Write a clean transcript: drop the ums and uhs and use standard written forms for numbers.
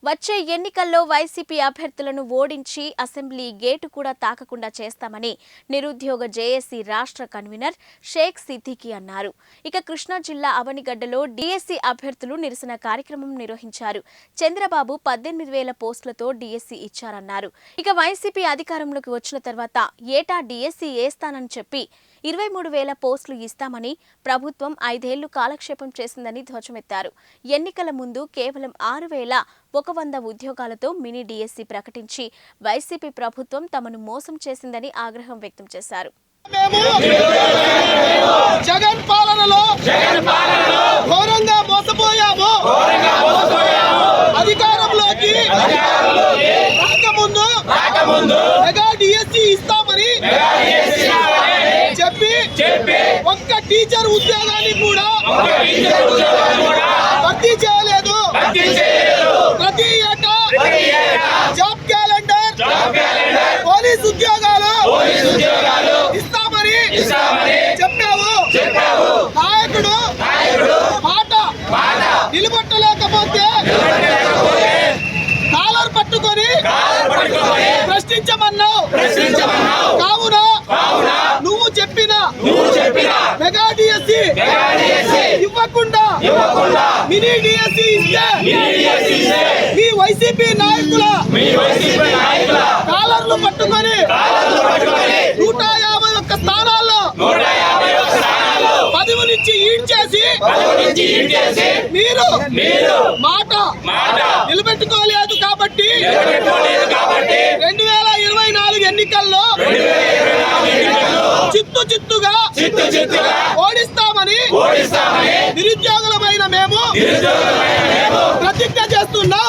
వచ్చే ఎన్నికల్లో వైసీపీ అభ్యర్థులను ఓడించి అసెంబ్లీ గేటు కూడా తాకకుండా చేస్తామని నిరుద్యోగ జేఏసీ రాష్ట్ర కన్వీనర్ షేక్ సిద్దికీ అన్నారు. ఇక కృష్ణా జిల్లా అవనిగడ్డలో డీఎస్సీ అభ్యర్థులు నిరసన కార్యక్రమం నిర్వహించారు. చంద్రబాబు 18,000 పోస్టులతో డీఎస్సీ ఇచ్చారన్నారు. ఇక వైసీపీ అధికారంలోకి వచ్చిన తర్వాత ఏటా డీఎస్సీ వేస్తానని చెప్పి 23,000 పోస్టులు ఇస్తామని ప్రభుత్వం 5 ఏళ్లు కాలక్షేపం చేసిందని ధ్వజమెత్తారు. ఎన్నికల ముందు కేవలం 6,100 ఉద్యోగాలతో మినీ డీఎస్సీ ప్రకటించి వైసీపీ ప్రభుత్వం తమను మోసం చేసిందని ఆగ్రహం వ్యక్తం చేశారు. జగన్ పాలనలో ఘోరంగా మోసపోయాము. అధికారంలోకి రాకముందు మెగా డిఎస్సీ ఇస్తామని చెప్పి ఒక్క టీచర్ ఉద్యోగాన్ని కూడా భర్తీ చేయలేదు. ప్రతి ఏటా జాబ్ క్యాలెండర్ పోలీస్ ఉద్యోగాలు ఇస్తామని చెప్పావు. నాయకుడు మాట నిలబట్టలేకపోతే కాలర్ పట్టుకొని ప్రశ్నించమన్నావు. కావున నువ్వు చెప్పిన మెగా డిఎస్సీ ఇవ్వకుండా మినీ డిఎస్సీ ఇస్తే మీ వైసీపీ నాయకుల కాలర్లు పట్టుకొని 151 స్థానాల్లో 10 నుంచి ఈడ్చేసి మీరు మాట నిలబెట్టుకోలేదు కాబట్టి 2024 ఎన్నికల్లో చిత్తుగా ఓడిస్తామని నిరుద్యోగులమైన మేము ప్రతిజ్ఞ చేస్తున్నాం.